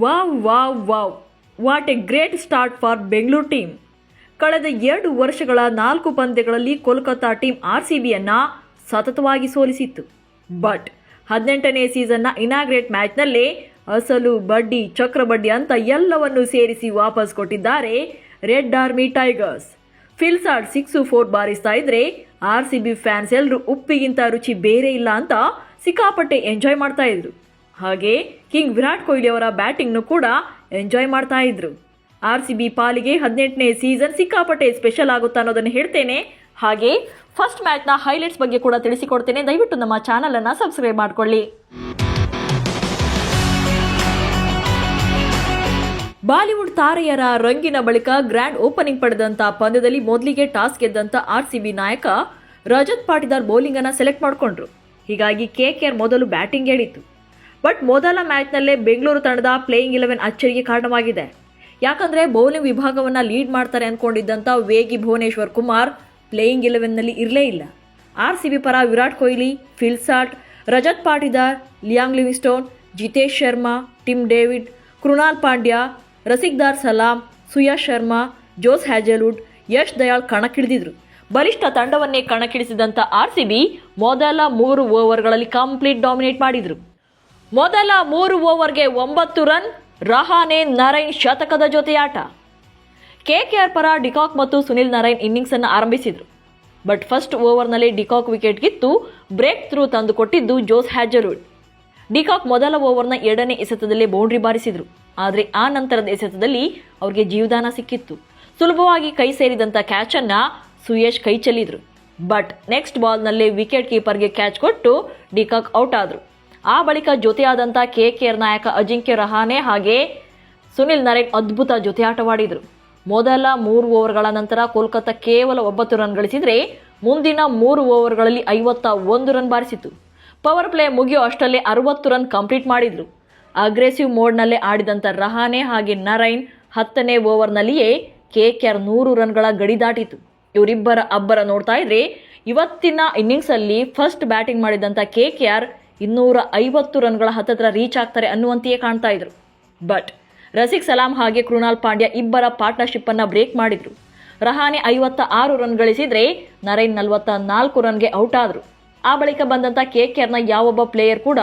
Wow what A great start for Bengaluru team. ಕಳೆದ 2 ವರ್ಷಗಳ 4 ಪಂದ್ಯಗಳಲ್ಲಿ ಕೋಲ್ಕತ್ತಾ ಟೀಮ್ RCBಯನ್ನು ಸತತವಾಗಿ ಸೋಲಿಸಿತ್ತು. ಬಟ್ 18ನೇ ಸೀಸನ್ನ ಇನಾಗ್ರೇಟ್ ಮ್ಯಾಚ್ನಲ್ಲೇ ಅಸಲು ಬಡ್ಡಿ ಚಕ್ರಬಡ್ಡಿ ಅಂತ ಎಲ್ಲವನ್ನೂ ಸೇರಿಸಿ ವಾಪಸ್ ಕೊಟ್ಟಿದ್ದಾರೆ ರೆಡ್ ಆರ್ಮಿ ಟೈಗರ್ಸ್. ಫಿಲ್ಸಾರ್ಡ್ 6-4 ಬಾರಿಸ್ತಾ ಇದ್ರೆ RCB ಫ್ಯಾನ್ಸ್ ಎಲ್ಲರೂ ಉಪ್ಪಿಗಿಂತ ರುಚಿ ಬೇರೆ ಇಲ್ಲ ಅಂತ ಸಿಕ್ಕಾಪಟ್ಟೆ ಎಂಜಾಯ್ ಮಾಡ್ತಾ ಇದ್ರು. ಹಾಗೆ ಕಿಂಗ್ ವಿರಾಟ್ ಕೊಹ್ಲಿ ಅವರ ಬ್ಯಾಟಿಂಗ್ನು ಕೂಡ ಎಂಜಾಯ್ ಮಾಡ್ತಾ ಇದ್ರು. RCB ಪಾಲಿಗೆ 18ನೇ ಸೀಸನ್ ಸಿಕ್ಕಾಪಟ್ಟೆ ಸ್ಪೆಷಲ್ ಆಗುತ್ತಾ ಅನ್ನೋದನ್ನು ಹೇಳ್ತೇನೆ. ಹಾಗೆ ಫಸ್ಟ್ ಮ್ಯಾಚ್ನ ಹೈಲೈಟ್ಸ್ ಬಗ್ಗೆ ಕೂಡ ತಿಳಿಸಿಕೊಡ್ತೇನೆ. ದಯವಿಟ್ಟು ನಮ್ಮ ಚಾನಲನ್ನು ಸಬ್ಸ್ಕ್ರೈಬ್ ಮಾಡ್ಕೊಳ್ಳಿ. ಬಾಲಿವುಡ್ ತಾರೆಯರ ರಂಗಿನ ಬಳಿಕ ಗ್ರ್ಯಾಂಡ್ ಓಪನಿಂಗ್ ಪಡೆದಂತ ಪಂದ್ಯದಲ್ಲಿ ಮೊದಲಿಗೆ ಟಾಸ್ ಗೆದ್ದಂತ RCB ನಾಯಕ ರಜತ್ ಪಾಟಿದಾರ್ ಬೌಲಿಂಗ್ ಅನ್ನು ಸೆಲೆಕ್ಟ್ ಮಾಡಿಕೊಂಡ್ರು. ಹೀಗಾಗಿ KKR ಮೊದಲು ಬ್ಯಾಟಿಂಗ್ ಹೇಳಿತ್ತು. ಬಟ್ ಮೊದಲ ಮ್ಯಾಚ್ನಲ್ಲೇ ಬೆಂಗಳೂರು ತಂಡದ ಪ್ಲೇಯಿಂಗ್ 11 ಅಚ್ಚರಿಗೆ ಕಾರಣವಾಗಿದೆ. ಯಾಕಂದ್ರೆ ಬೌಲಿಂಗ್ ವಿಭಾಗವನ್ನು ಲೀಡ್ ಮಾಡ್ತಾರೆ ಅಂದ್ಕೊಂಡಿದ್ದಂಥ ವೇಗಿ ಭುವನೇಶ್ವರ್ ಕುಮಾರ್ ಪ್ಲೇಯಿಂಗ್ 11ನಲ್ಲಿ ಇರಲೇ ಇಲ್ಲ. RCB ಪರ Virat Kohli, Phil Salt, Rajat Patidar, Liam Livingstone, Jitesh Sharma, Tim David, Krunal Pandya, Rasikh Dar Salam, Suyash Sharma, Jos Hazlewood, Yash Dayal ಕಣಕ್ಕಿಳಿದಿದ್ರು. ಬಲಿಷ್ಠ ತಂಡವನ್ನೇ ಕಣಕ್ಕಿಳಿಸಿದಂಥ RCB ಮೊದಲ 3 ಓವರ್ಗಳಲ್ಲಿ ಕಂಪ್ಲೀಟ್ ಡಾಮಿನೇಟ್ ಮಾಡಿದ್ರು. ಮೊದಲ 3 ಓವರ್ಗೆ 9 ರನ್, ರಹಾನೆ, ನರೈನ್ ಶತಕದ ಜೊತೆಯಾಟ. KKR ಪರ ಡಿಕಾಕ್ ಮತ್ತು ಸುನಿಲ್ ನರೈನ್ ಇನ್ನಿಂಗ್ಸ್ ಅನ್ನು ಆರಂಭಿಸಿದ್ರು. ಬಟ್ ಫಸ್ಟ್ ಓವರ್ನಲ್ಲಿ ಡಿಕಾಕ್ ವಿಕೆಟ್ ಕಿತ್ತು ಬ್ರೇಕ್ ಥ್ರೂ ತಂದುಕೊಟ್ಟಿದ್ದು ಜೋಸ್ ಹ್ಯಾಜಲ್ವುಡ್. ಡಿಕಾಕ್ ಮೊದಲ ಓವರ್ನ 2ನೇ ಎಸೆತದಲ್ಲಿ ಬೌಂಡ್ರಿ ಬಾರಿಸಿದ್ರು. ಆದರೆ ಆ ನಂತರದ ಎಸೆತದಲ್ಲಿ ಅವರಿಗೆ ಜೀವದಾನ ಸಿಕ್ಕಿತ್ತು. ಸುಲಭವಾಗಿ ಕೈ ಸೇರಿದಂಥ ಕ್ಯಾಚ್ ಅನ್ನ ಸುಯಶ್ ಕೈ ಚೆಲ್ಲಿದ್ರು. ಬಟ್ ನೆಕ್ಸ್ಟ್ ಬಾಲ್ನಲ್ಲೇ ವಿಕೆಟ್ ಕೀಪರ್ಗೆ ಕ್ಯಾಚ್ ಕೊಟ್ಟು ಡಿಕಾಕ್ ಔಟ್ ಆದ್ರು. ಆ ಬಳಿಕ ಜೊತೆಯಾದಂಥ KKR ನಾಯಕ ಅಜಿಂಕ್ಯ ರಹಾನೆ ಹಾಗೆ ಸುನಿಲ್ ನರೈನ್ ಅದ್ಭುತ ಜೊತೆಯಾಟವಾಡಿದ್ರು. ಮೊದಲ 3 ಓವರ್ಗಳ ನಂತರ ಕೋಲ್ಕತ್ತಾ ಕೇವಲ 9 ರನ್ ಗಳಿಸಿದ್ರೆ ಮುಂದಿನ 3 ಓವರ್ಗಳಲ್ಲಿ 51 ರನ್ ಬಾರಿಸಿತು. ಪವರ್ ಪ್ಲೇ ಮುಗಿಯೋ ಅಷ್ಟಲ್ಲೇ 60 ರನ್ ಕಂಪ್ಲೀಟ್ ಮಾಡಿದ್ರು. ಅಗ್ರೆಸಿವ್ ಮೋಡ್ನಲ್ಲೇ ಆಡಿದಂಥ ರಹಾನೆ ಹಾಗೆ ನರೈನ್ 10ನೇ ಓವರ್ನಲ್ಲಿಯೇ KKR 100 ರನ್ಗಳ ಗಡಿ ದಾಟಿತು. ಇವರಿಬ್ಬರ ಅಬ್ಬರ ನೋಡ್ತಾ ಇದ್ರೆ ಇವತ್ತಿನ ಇನ್ನಿಂಗ್ಸಲ್ಲಿ ಫಸ್ಟ್ ಬ್ಯಾಟಿಂಗ್ ಮಾಡಿದಂಥ KKR 250 ರನ್ಗಳ ಹತ್ತತ್ರ ರೀಚ್ ಆಗ್ತಾರೆ ಅನ್ನುವಂತೆಯೇ ಕಾಣ್ತಾ ಇದ್ರು. ಬಟ್ ರಸಿಕ್ ಸಲಾಂ ಹಾಗೆ ಕೃಣಾಲ್ ಪಾಂಡ್ಯ ಇಬ್ಬರ ಪಾರ್ಟ್ನರ್ಶಿಪ್ ಅನ್ನ ಬ್ರೇಕ್ ಮಾಡಿದ್ರು. ರಹಾನೆ 56 ರನ್ ಗಳಿಸಿದ್ರೆ ನರೈನ್ 44 ರನ್ಗೆ ಔಟ್ ಆದ್ರು. ಆ ಬಳಿಕ ಬಂದಂತ KKRನ ಯಾವೊಬ್ಬ ಪ್ಲೇಯರ್ ಕೂಡ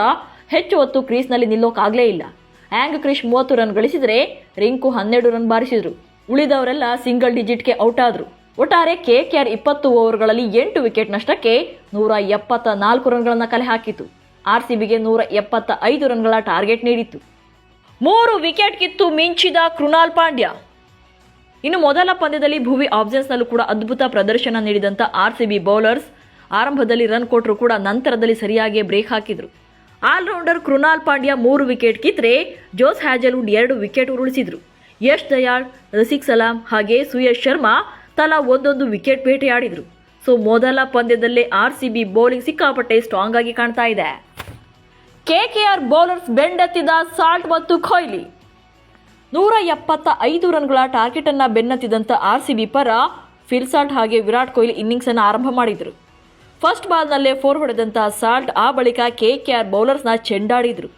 ಹೆಚ್ಚು ಹೊತ್ತು ಕ್ರೀಸ್ನಲ್ಲಿ ನಿಲ್ಲೋಕಾಗ್ಲೇ ಇಲ್ಲ. ಆಂಗ್ ಕ್ರಿಶ್ 30 ರನ್ ಗಳಿಸಿದ್ರೆ ರಿಂಕು 12 ರನ್ ಬಾರಿಸಿದ್ರು. ಉಳಿದವರೆಲ್ಲ ಸಿಂಗಲ್ ಡಿಜಿಟ್ಗೆ ಔಟ್ ಆದ್ರು. ಒಟ್ಟಾರೆ KKR 20 ಓವರ್ಗಳಲ್ಲಿ 8 ವಿಕೆಟ್ ನಷ್ಟಕ್ಕೆ 174 ರನ್ಗಳನ್ನು ಕಲೆ ಹಾಕಿತು. RCBಗೆ 175 ರನ್ಗಳ ಟಾರ್ಗೆಟ್ ನೀಡಿತ್ತು. 3 ವಿಕೆಟ್ ಕಿತ್ತು ಮಿಂಚಿದ ಕೃಣಾಲ್ ಪಾಂಡ್ಯ. ಇನ್ನು ಮೊದಲ ಪಂದ್ಯದಲ್ಲಿ ಭುವಿ ಆಬ್ಸೆನ್ಸ್ನಲ್ಲೂ ಕೂಡ ಅದ್ಭುತ ಪ್ರದರ್ಶನ ನೀಡಿದಂಥ RCB ಬೌಲರ್ಸ್ ಆರಂಭದಲ್ಲಿ ರನ್ ಕೊಟ್ಟರು ಕೂಡ ನಂತರದಲ್ಲಿ ಸರಿಯಾಗಿ ಬ್ರೇಕ್ ಹಾಕಿದ್ರು. ಆಲ್ರೌಂಡರ್ ಕೃಣಾಲ್ ಪಾಂಡ್ಯ 3 ವಿಕೆಟ್ ಕಿತ್ತರೆ ಜೋಸ್ ಹ್ಯಾಜಲ್ವುಡ್ 2 ವಿಕೆಟ್ ಉರುಳಿಸಿದ್ರು. ಯಶ್ ದಯಾಳ್, ರಸಿಕ್ ಸಲಾಂ ಹಾಗೆ ಸುಯಶ್ ಶರ್ಮಾ ತಲಾ 1 ವಿಕೆಟ್ ಬೇಟೆಯಾಡಿದ್ರು. ಸೊ ಮೊದಲ ಪಂದ್ಯದಲ್ಲೇ RCB ಬೌಲಿಂಗ್ ಸಿಕ್ಕಾಪಟ್ಟೆ ಸ್ಟ್ರಾಂಗ್ ಆಗಿ ಕಾಣ್ತಾ ಇದೆ. KKR ಬೌಲರ್ಸ್ ಬೆಂಡೆತ್ತಿದ ಸಾಲ್ಟ್ ಮತ್ತು ಕೊಹ್ಲಿ. 175 ರನ್ಗಳ ಟಾರ್ಗೆಟ್ ಅನ್ನ ಬೆನ್ನತ್ತಿದಂಥ RCB ಪರ ಫಿಲ್ಸಾರ್ಟ್ ಹಾಗೆ ವಿರಾಟ್ ಕೊಹ್ಲಿ ಇನ್ನಿಂಗ್ಸ್ ಅನ್ನು ಆರಂಭ ಮಾಡಿದ್ರು. ಫಸ್ಟ್ ಬಾಲ್ನಲ್ಲೇ 4 ಹೊಡೆದಂಥ ಸಾಲ್ಟ್ ಆ ಬಳಿಕ KKR ಬೌಲರ್ಸ್ನ ಚೆಂಡಾಡಿದ್ರು.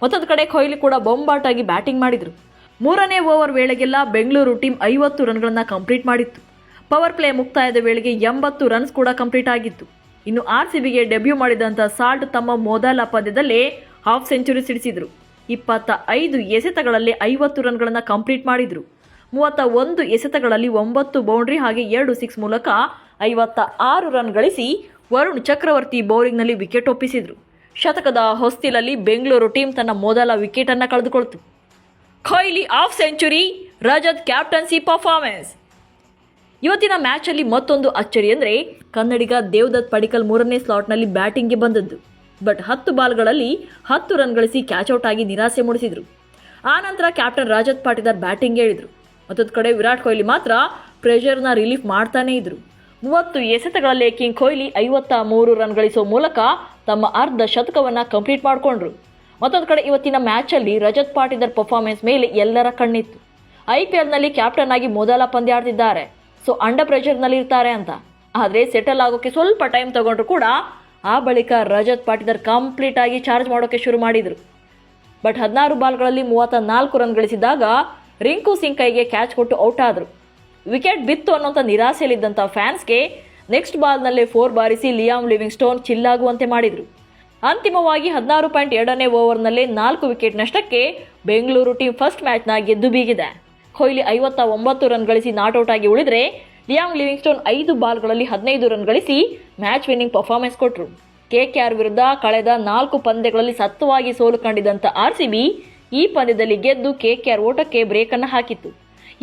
ಮತ್ತೊಂದು ಕಡೆ ಕೊಹ್ಲಿ ಕೂಡ ಬೊಂಬಾಟಾಗಿ ಬ್ಯಾಟಿಂಗ್ ಮಾಡಿದ್ರು. 3ನೇ ಓವರ್ ವೇಳೆಗೆಲ್ಲ ಬೆಂಗಳೂರು ಟೀಮ್ 50 ರನ್ಗಳನ್ನು ಕಂಪ್ಲೀಟ್ ಮಾಡಿತ್ತು. ಪವರ್ ಪ್ಲೇ ಮುಕ್ತಾಯದ ವೇಳೆಗೆ 80 ರನ್ಸ್ ಕೂಡ ಕಂಪ್ಲೀಟ್ ಆಗಿತ್ತು. ಇನ್ನು RCBಗೆ ಡೆಬ್ಯೂ ಮಾಡಿದಂಥ ಸಾಲ್ಟ್ ತಮ್ಮ ಮೊದಲ ಪಂದ್ಯದಲ್ಲೇ ಹಾಫ್ ಸೆಂಚುರಿ ಸಿಡಿಸಿದ್ರು. 25 ಎಸೆತಗಳಲ್ಲಿ 50 ರನ್ಗಳನ್ನು ಕಂಪ್ಲೀಟ್ ಮಾಡಿದ್ರು. 31 ಎಸೆತಗಳಲ್ಲಿ 9 ಬೌಂಡ್ರಿ ಹಾಗೆ 2 ಸಿಕ್ಸ್ ಮೂಲಕ 56 ರನ್ ಗಳಿಸಿ ವರುಣ್ ಚಕ್ರವರ್ತಿ ಬೌಲಿಂಗ್ನಲ್ಲಿ ವಿಕೆಟ್ ಒಪ್ಪಿಸಿದ್ರು. ಶತಕದ ಹೊಸ್ತಿಲಲ್ಲಿ ಬೆಂಗಳೂರು ಟೀಮ್ ತನ್ನ ಮೊದಲ ವಿಕೆಟ್ ಅನ್ನು ಕಳೆದುಕೊಳ್ತು. Kohli half century, Rajat captaincy performance. ಇವತ್ತಿನ ಮ್ಯಾಚಲ್ಲಿ ಮತ್ತೊಂದು ಅಚ್ಚರಿ ಅಂದರೆ ಕನ್ನಡಿಗ ದೇವದತ್ ಪಡಿಕ್ಕಲ್ 3ನೇ ಸ್ಲಾಟ್ನಲ್ಲಿ ಬ್ಯಾಟಿಂಗ್ಗೆ ಬಂದದ್ದು. ಬಟ್ 10 ಬಾಲ್ಗಳಲ್ಲಿ 10 ರನ್ ಗಳಿಸಿ ಕ್ಯಾಚ್ ಔಟ್ ಆಗಿ ನಿರಾಸೆ ಮೂಡಿಸಿದ್ರು. ಆ ನಂತರ ಕ್ಯಾಪ್ಟನ್ ರಜತ್ ಪಾಟಿದಾರ್ ಬ್ಯಾಟಿಂಗ್ ಹೇಳಿದ್ರು. ಮತ್ತೊಂದು ಕಡೆ ವಿರಾಟ್ ಕೊಹ್ಲಿ ಮಾತ್ರ ಪ್ರೆಷರ್ನ ರಿಲೀಫ್ ಮಾಡ್ತಾನೇ ಇದ್ರು. 30 ಎಸೆತಗಳಲ್ಲೇ ಕಿಂಗ್ ಕೊಹ್ಲಿ 53 ರನ್ ಗಳಿಸೋ ಮೂಲಕ ತಮ್ಮ ಅರ್ಧ ಶತಕವನ್ನು ಕಂಪ್ಲೀಟ್ ಮಾಡಿಕೊಂಡ್ರು. ಮತ್ತೊಂದು ಕಡೆ ಇವತ್ತಿನ ಮ್ಯಾಚಲ್ಲಿ ರಜತ್ ಪಾಟಿದಾರ್ ಪರ್ಫಾರ್ಮೆನ್ಸ್ ಮೇಲೆ ಎಲ್ಲರ ಕಣ್ಣಿತ್ತು. IPLನಲ್ಲಿ ಕ್ಯಾಪ್ಟನ್ ಆಗಿ ಮೊದಲ ಪಂದ್ಯ ಆಡ್ತಿದ್ದಾರೆ. ಸೊ ಅಂಡರ್ ಪ್ರೆಷರ್ನಲ್ಲಿ ಇರ್ತಾರೆ ಅಂತ. ಆದರೆ ಸೆಟಲ್ ಆಗೋಕ್ಕೆ ಸ್ವಲ್ಪ ಟೈಮ್ ತಗೊಂಡ್ರು ಕೂಡ ಆ ಬಳಿಕ ರಜತ್ ಪಾಟಿದಾರ್ ಕಂಪ್ಲೀಟ್ ಆಗಿ ಚಾರ್ಜ್ ಮಾಡೋಕ್ಕೆ ಶುರು ಮಾಡಿದರು. ಬಟ್ 16 ಬಾಲ್ಗಳಲ್ಲಿ 34 ರನ್ ಗಳಿಸಿದಾಗ ರಿಂಕು ಸಿಂಗ್ ಕೈಗೆ ಕ್ಯಾಚ್ ಕೊಟ್ಟು ಔಟ್ ಆದರು. ವಿಕೆಟ್ ಬಿತ್ತು ಅನ್ನೋಂಥ ನಿರಾಸೆಯಲ್ಲಿದ್ದಂಥ ಫ್ಯಾನ್ಸ್ಗೆ ನೆಕ್ಸ್ಟ್ ಬಾಲ್ನಲ್ಲೇ 4 ಬಾರಿಸಿ ಲಿಯಾಮ್ ಲಿವಿಂಗ್ಸ್ಟೋನ್ ಚಿಲ್ಲಾಗುವಂತೆ ಮಾಡಿದರು. ಅಂತಿಮವಾಗಿ 16.2ನೇ ಓವರ್ನಲ್ಲೇ 4 ವಿಕೆಟ್ ನಷ್ಟಕ್ಕೆ ಬೆಂಗಳೂರು ಟೀಮ್ ಫಸ್ಟ್ ಮ್ಯಾಚ್ನ ಗೆದ್ದು ಬೀಗಿದೆ. ಕೊಹ್ಲಿ 59 ರನ್ ಗಳಿಸಿ ನಾಟ್ಔಟ್ ಆಗಿ ಉಳಿದರೆ ಲಿಯಾಮ್ ಲಿವಿಂಗ್ಸ್ಟೋನ್ 5 ಬಾಲ್ಗಳಲ್ಲಿ 15 ರನ್ ಗಳಿಸಿ ಮ್ಯಾಚ್ ವಿನ್ನಿಂಗ್ ಪರ್ಫಾರ್ಮೆನ್ಸ್ ಕೊಟ್ಟರು. ಕೆಕೆಆರ್ ವಿರುದ್ಧ ಕಳೆದ 4 ಪಂದ್ಯಗಳಲ್ಲಿ ಸತ್ತವಾಗಿ ಸೋಲು ಕಂಡಿದ್ದಂಥ ಆರ್ಸಿಬಿ ಈ ಪಂದ್ಯದಲ್ಲಿ ಗೆದ್ದು ಕೆಕೆಆರ್ ಓಟಕ್ಕೆ ಬ್ರೇಕ್ ಅನ್ನು ಹಾಕಿತ್ತು.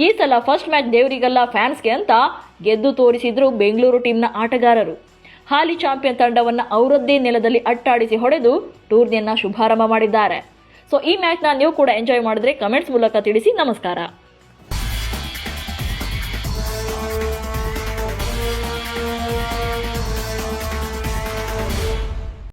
ಈ ಸಲ ಫಸ್ಟ್ ಮ್ಯಾಚ್ ದೇವರಿಗಲ್ಲ ಫ್ಯಾನ್ಸ್ಗೆ ಅಂತ ಗೆದ್ದು ತೋರಿಸಿದ್ರು ಬೆಂಗಳೂರು ಟೀಮ್ನ ಆಟಗಾರರು. ಹಾಲಿ ಚಾಂಪಿಯನ್ ತಂಡವನ್ನು ಅವರದ್ದೇ ನೆಲದಲ್ಲಿ ಅಟ್ಟಾಡಿಸಿ ಹೊಡೆದು ಟೂರ್ನಿಯನ್ನ ಶುಭಾರಂಭ ಮಾಡಿದ್ದಾರೆ. ಸೊ ಈ ಮ್ಯಾಚ್ನ ನೀವು ಕೂಡ ಎಂಜಾಯ್ ಮಾಡಿದ್ರೆ ಕಮೆಂಟ್ಸ್ ಮೂಲಕ ತಿಳಿಸಿ. ನಮಸ್ಕಾರ.